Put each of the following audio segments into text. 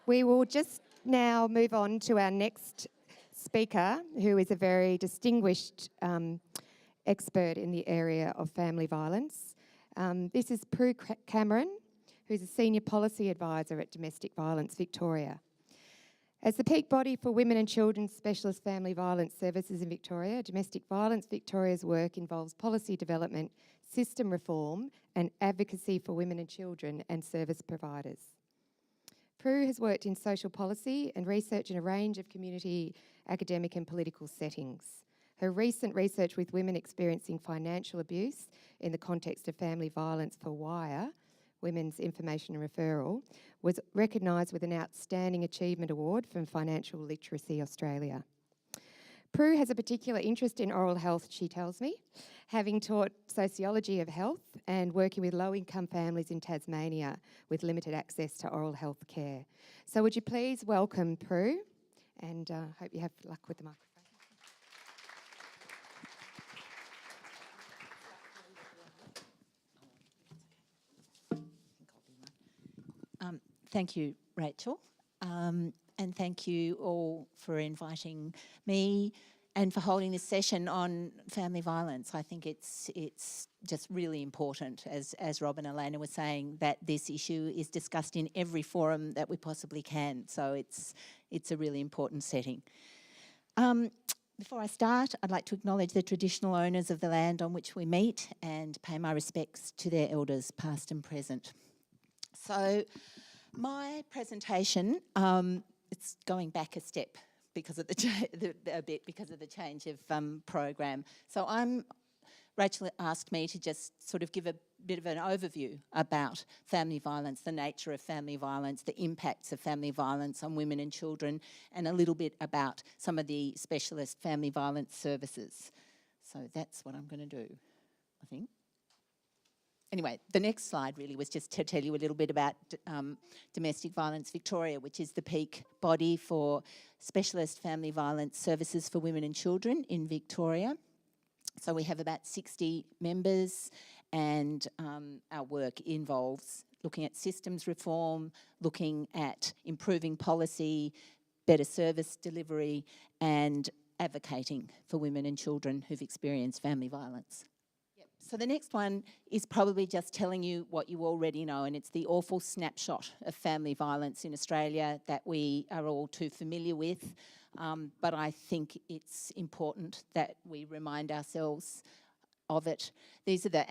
We will just now move on to our next speaker, who is a very distinguished expert in the area of family violence. This is Prue Cameron, who's a Senior Policy Advisor at Domestic Violence Victoria. As the peak body for women and children's specialist family violence services in Victoria, Domestic Violence Victoria's work involves policy development, system reform and advocacy for women and children and service providers. Prue has worked in social policy and research in a range of community, academic and political settings. Her recent research with women experiencing financial abuse in the context of family violence for WIRE, Women's Information and Referral, was recognised with an Outstanding Achievement Award from Financial Literacy Australia. Prue has a particular interest in oral health, she tells me, having taught sociology of health and working with low-income families in Tasmania with limited access to oral health care. So would you please welcome Prue, and hope you have luck with the microphone. Thank you, Rachel, and thank you all for inviting me and for holding this session on family violence. I think it's just really important, as Rob and Elena were saying, that this issue is discussed in every forum that we possibly can. So it's a really important setting. Before I start, I'd like to acknowledge the traditional owners of the land on which we meet and pay my respects to their elders, past and present. So my presentation, it's going back a step because of because of the change of program. So Rachel asked me to just sort of give a bit of an overview about family violence, the nature of family violence, the impacts of family violence on women and children, and a little bit about some of the specialist family violence services. So that's what I'm going to do, I think. Anyway, the next slide really was just to tell you a little bit about Domestic Violence Victoria, which is the peak body for specialist family violence services for women and children in Victoria. So we have about 60 members, and our work involves looking at systems reform, looking at improving policy, better service delivery, and advocating for women and children who've experienced family violence. So the next one is probably just telling you what you already know, and it's the awful snapshot of family violence in Australia that we are all too familiar with. But I think it's important that we remind ourselves of it. These are the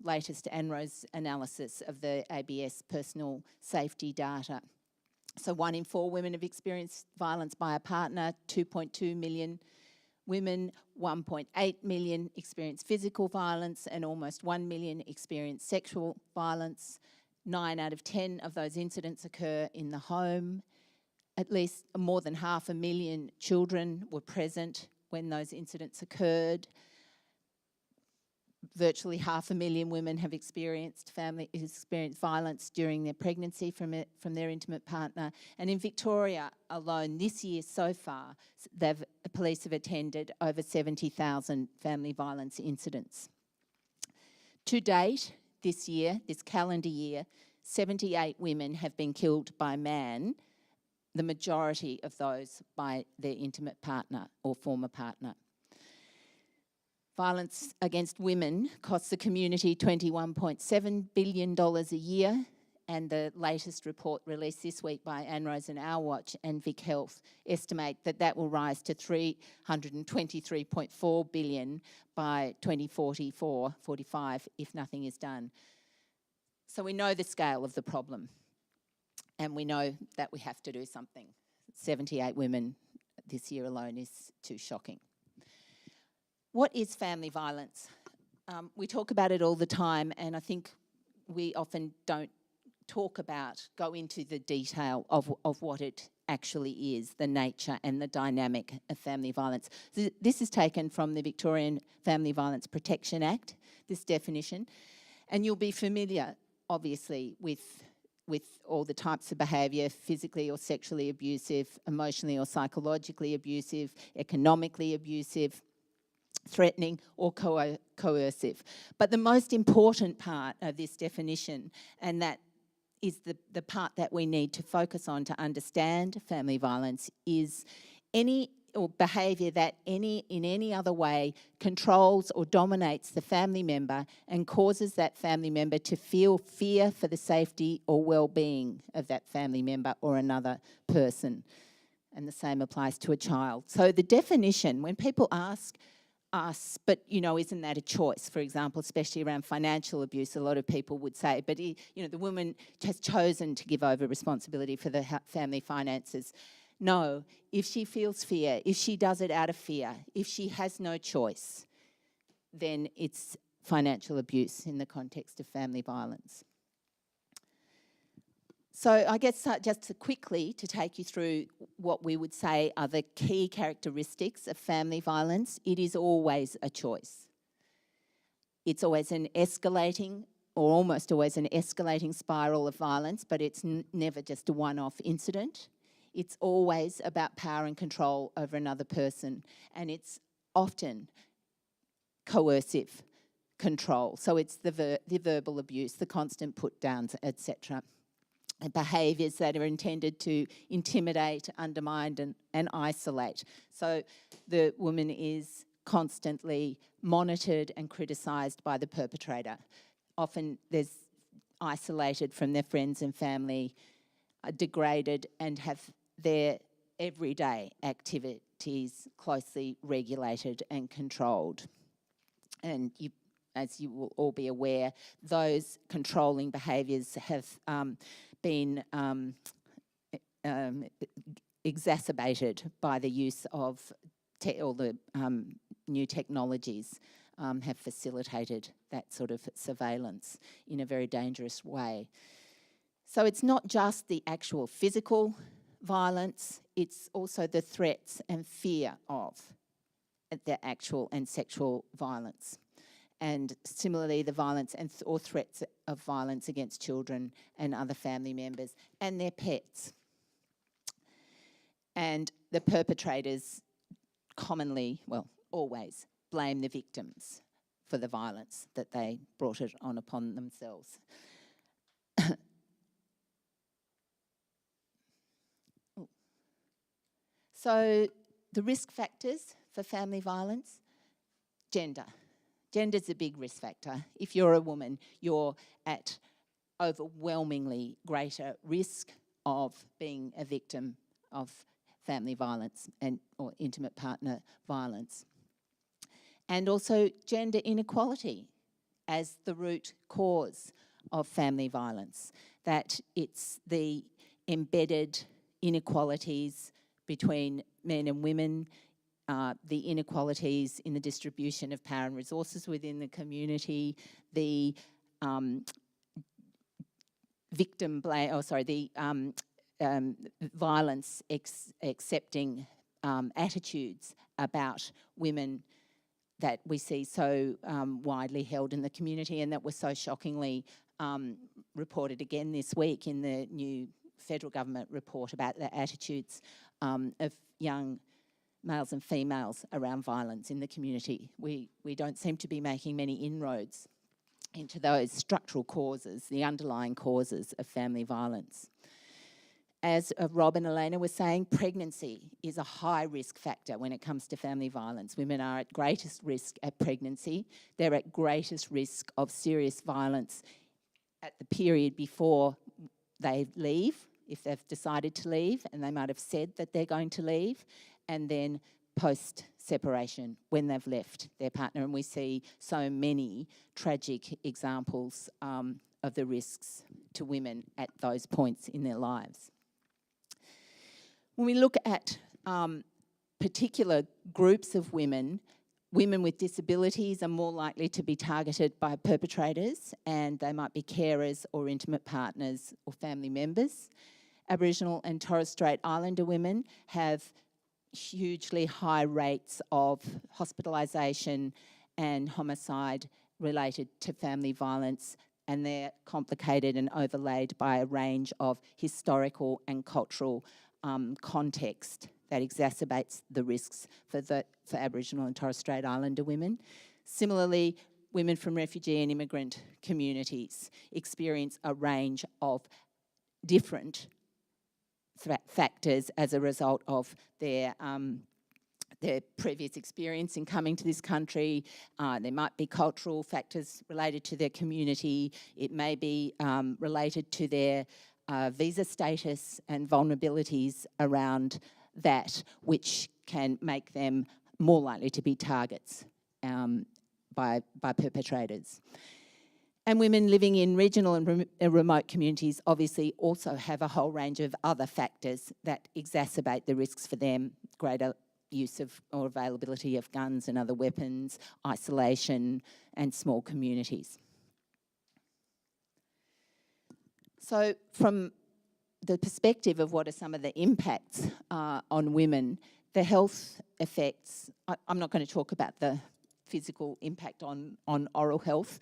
latest ANRO's analysis of the ABS personal safety data. So 1 in 4 women have experienced violence by a partner, 2.2 million women, 1.8 million experience physical violence, and almost 1 million experience sexual violence. 9 out of 10 of those incidents occur in the home. At least more than 500,000 children were present when those incidents occurred. Virtually 500,000 women have experienced violence during their pregnancy from their intimate partner. And in Victoria alone, this year so far, police have attended over 70,000 family violence incidents. To date, this calendar year, 78 women have been killed by man, the majority of those by their intimate partner or former partner. Violence against women costs the community $21.7 billion a year, and the latest report released this week by ANRO's and Our Watch and Vic Health estimate that will rise to $323.4 billion by 2044-45 if nothing is done. So we know the scale of the problem, and we know that we have to do something. 78 women this year alone is too shocking. What is family violence? We talk about it all the time, and I think we often don't go into the detail of what it actually is, the nature and the dynamic of family violence. This is taken from the Victorian Family Violence Protection Act, this definition, and you'll be familiar, obviously, with all the types of behaviour: physically or sexually abusive, emotionally or psychologically abusive, economically abusive, threatening or coercive. But the most important part of this definition, and that the part that we need to focus on to understand family violence is any or behaviour that in any other way controls or dominates the family member and causes that family member to feel fear for the safety or well-being of that family member or another person. And the same applies to a child. So the definition, when people ask us, but, isn't that a choice? For example, especially around financial abuse, a lot of people would say, but, the woman has chosen to give over responsibility for the family finances. No, if she feels fear, if she does it out of fear, if she has no choice, then it's financial abuse in the context of family violence. So I guess just quickly to take you through what we would say are the key characteristics of family violence. It is always a choice. It's always an escalating or almost always an escalating spiral of violence, but it's never just a one-off incident. It's always about power and control over another person, and it's often coercive control. So it's the verbal abuse, the constant put-downs, etc. Behaviours that are intended to intimidate, undermine and isolate. So the woman is constantly monitored and criticised by the perpetrator. Often there's isolated from their friends and family, degraded and have their everyday activities closely regulated and controlled. And as you will all be aware, those controlling behaviours have been exacerbated by the use of all the new technologies have facilitated that sort of surveillance in a very dangerous way. So it's not just the actual physical violence, it's also the threats and fear of the actual and sexual violence. And similarly, the violence or threats of violence against children and other family members and their pets. And the perpetrators commonly, well, always, blame the victims for the violence that they brought it on upon themselves. So the risk factors for family violence: gender. Gender's a big risk factor. If you're a woman, you're at overwhelmingly greater risk of being a victim of family violence or intimate partner violence. And also gender inequality as the root cause of family violence, that it's the embedded inequalities between men and women, the inequalities in the distribution of power and resources within the community, the violence accepting attitudes about women that we see so widely held in the community and that were so shockingly reported again this week in the new federal government report about the attitudes of young males and females around violence in the community. We don't seem to be making many inroads into those structural causes, the underlying causes of family violence. As Rob and Elena were saying, pregnancy is a high risk factor when it comes to family violence. Women are at greatest risk at pregnancy. They're at greatest risk of serious violence at the period before they leave, if they've decided to leave, and they might have said that they're going to leave, and then post-separation when they've left their partner. And we see so many tragic examples of the risks to women at those points in their lives. When we look at particular groups of women, women with disabilities are more likely to be targeted by perpetrators, and they might be carers or intimate partners or family members. Aboriginal and Torres Strait Islander women have hugely high rates of hospitalisation and homicide related to family violence, and they're complicated and overlaid by a range of historical and cultural context that exacerbates the risks for Aboriginal and Torres Strait Islander women. Similarly, women from refugee and immigrant communities experience a range of different factors as a result of their previous experience in coming to this country. There might be cultural factors related to their community. It may be related to their visa status and vulnerabilities around that, which can make them more likely to be targets by perpetrators. And women living in regional and remote communities obviously also have a whole range of other factors that exacerbate the risks for them: greater use of or availability of guns and other weapons, isolation, and small communities. So from the perspective of what are some of the impacts on women, the health effects, I'm not going to talk about the physical impact on oral health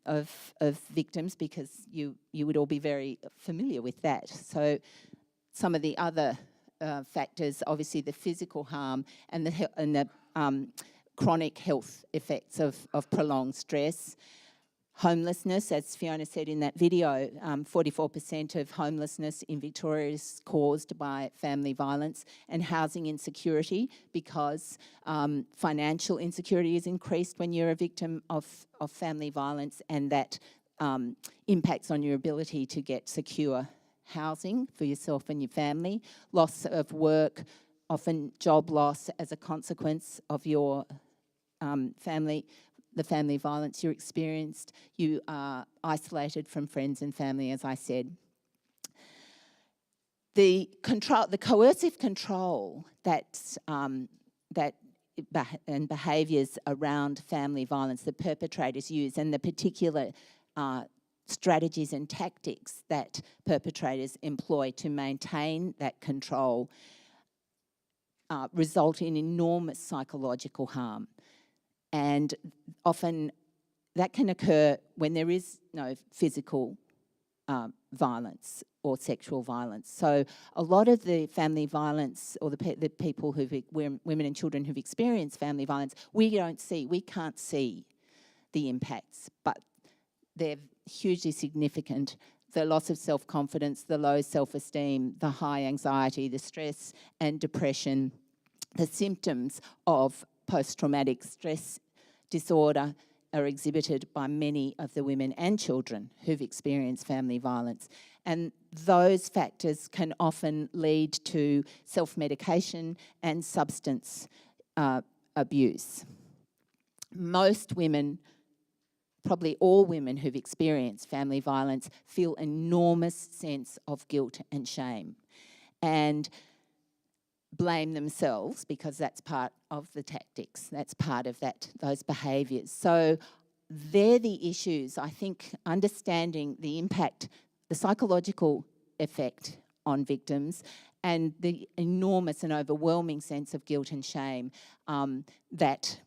of victims, because you would all be very familiar with that. So some of the other factors, obviously the physical harm and the chronic health effects of prolonged stress. Homelessness, as Fiona said in that video, 44% of homelessness in Victoria is caused by family violence, and housing insecurity, because financial insecurity is increased when you're a victim of family violence, and that impacts on your ability to get secure housing for yourself and your family. Loss of work, often job loss as a consequence of your the family violence you experienced. You are isolated from friends and family, as I said. The coercive control and behaviours around family violence that perpetrators use, and the particular strategies and tactics that perpetrators employ to maintain that control, result in enormous psychological harm. And often that can occur when there is no physical violence or sexual violence. So a lot of the family violence, or the people women and children who've experienced family violence, we can't see the impacts, but they're hugely significant. The loss of self-confidence, the low self-esteem, the high anxiety, the stress and depression, the symptoms of post-traumatic stress disorder are exhibited by many of the women and children who've experienced family violence. And those factors can often lead to self-medication and substance abuse. Most women, probably all women who've experienced family violence, feel enormous sense of guilt and shame, and blame themselves, because that's part of the tactics, that's part of those behaviours. So they're the issues. I think understanding the impact, the psychological effect on victims, and the enormous and overwhelming sense of guilt and shame, that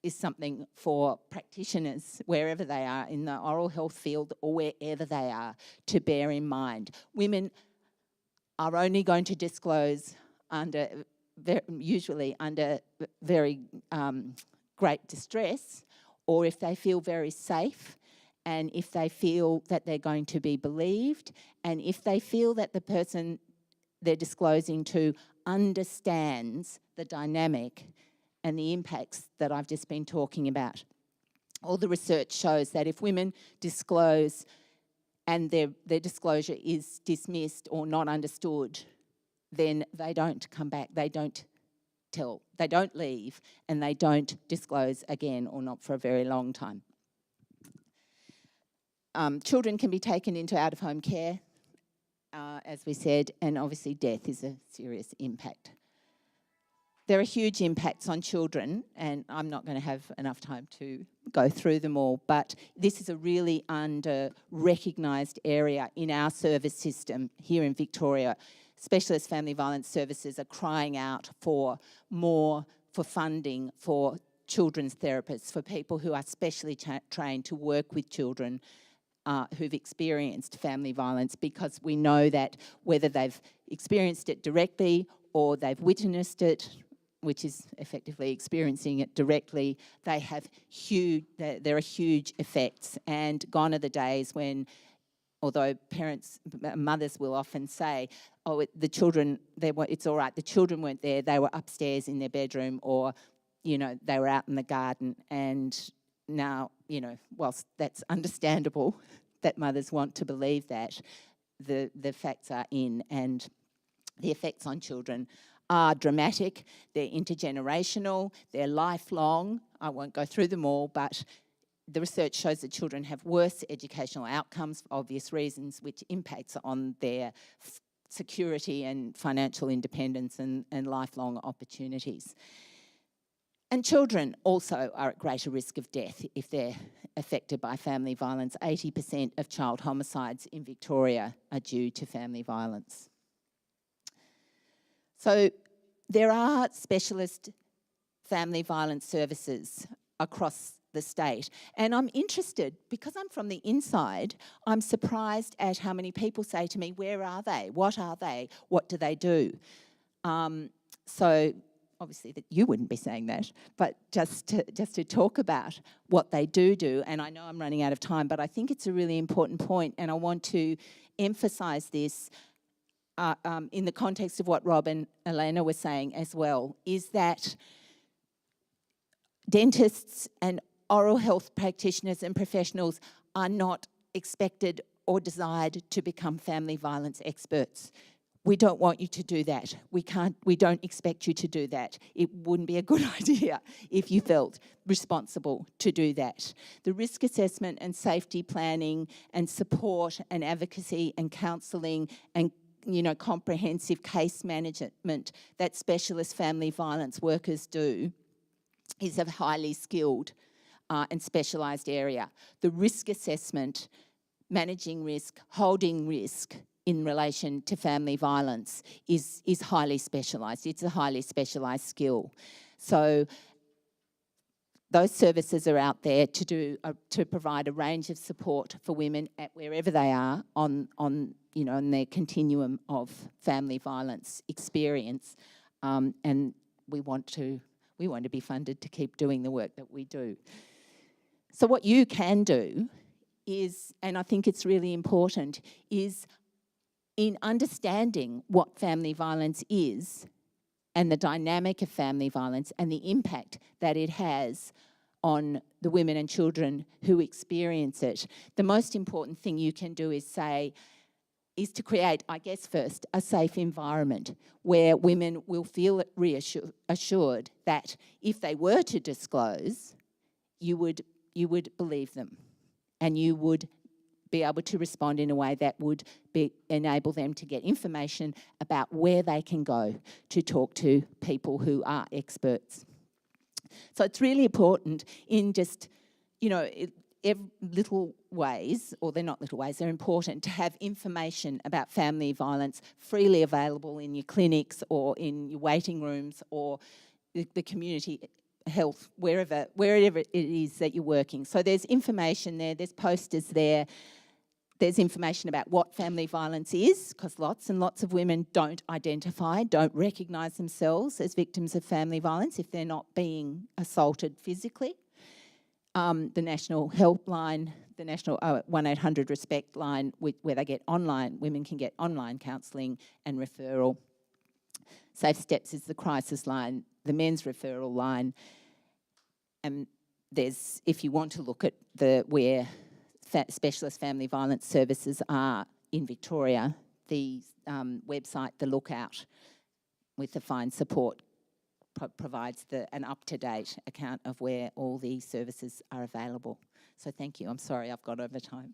is something for practitioners, wherever they are, in the oral health field or wherever they are, to bear in mind. Women are only going to disclose usually under very great distress, or if they feel very safe, and if they feel that they're going to be believed, and if they feel that the person they're disclosing to understands the dynamic and the impacts that I've just been talking about. All the research shows that if women disclose and their disclosure is dismissed or not understood, then they don't come back, they don't tell, they don't leave, and they don't disclose again, or not for a very long time. Children can be taken into out-of-home care, as we said, and obviously death is a serious impact. There are huge impacts on children, and I'm not going to have enough time to go through them all, but this is a really under-recognised area in our service system here in Victoria. Specialist family violence services are crying out for funding for children's therapists, for people who are specially trained to work with children who've experienced family violence, because we know that whether they've experienced it directly or they've witnessed it, which is effectively experiencing it directly, there are huge effects, and gone are the days when, although mothers will often say, oh, the children, it's all right, the children weren't there, they were upstairs in their bedroom, or, you know, they were out in the garden. And now, you know, whilst that's understandable that mothers want to believe that, the facts are in, and the effects on children are dramatic, they're intergenerational, they're lifelong. I won't go through them all, but the research shows that children have worse educational outcomes for obvious reasons, which impacts on their security and financial independence and lifelong opportunities. And children also are at greater risk of death if they're affected by family violence. 80% of child homicides in Victoria are due to family violence. So there are specialist family violence services across the state, and I'm interested, because I'm from the inside, I'm surprised at how many people say to me, where are they? What are they? What do they do? So obviously that you wouldn't be saying that, but just to talk about what they do, and I know I'm running out of time, but I think it's a really important point, and I want to emphasise this in the context of what Rob and Elena were saying as well, is that dentists and oral health practitioners and professionals are not expected or desired to become family violence experts. We don't want you to do that. We don't expect you to do that. It wouldn't be a good idea if you felt responsible to do that. The risk assessment and safety planning and support and advocacy and counselling and, you know, comprehensive case management that specialist family violence workers do is a highly skilled and specialised area. The risk assessment, managing risk, holding risk in relation to family violence is highly specialised. It's a highly specialised skill. So those services are out there to provide a range of support for women at wherever they are on their continuum of family violence experience, and we want to be funded to keep doing the work that we do. So what you can do is, and I think it's really important, is in understanding what family violence is and the dynamic of family violence and the impact that it has on the women and children who experience it, the most important thing you can do is to create, I guess first, a safe environment where women will feel assured that if they were to disclose, you would believe them, and you would be able to respond in a way that would enable them to get information about where they can go to talk to people who are experts. So it's really important in just, little ways, or they're not little ways, they're important to have information about family violence freely available in your clinics or in your waiting rooms or the community health, wherever it is that you're working. So there's information there, there's posters there, there's information about what family violence is, because lots and lots of women don't recognise themselves as victims of family violence if they're not being assaulted physically. The national helpline, the national 1800 Respect line, where women can get online counselling and referral. Safe Steps is the crisis line, the men's referral line. And there's, if you want to look at where specialist family violence services are in Victoria, the website, The Lookout, with the Find Support, provides an up-to-date account of where all these services are available. So thank you. I'm sorry I've got over time.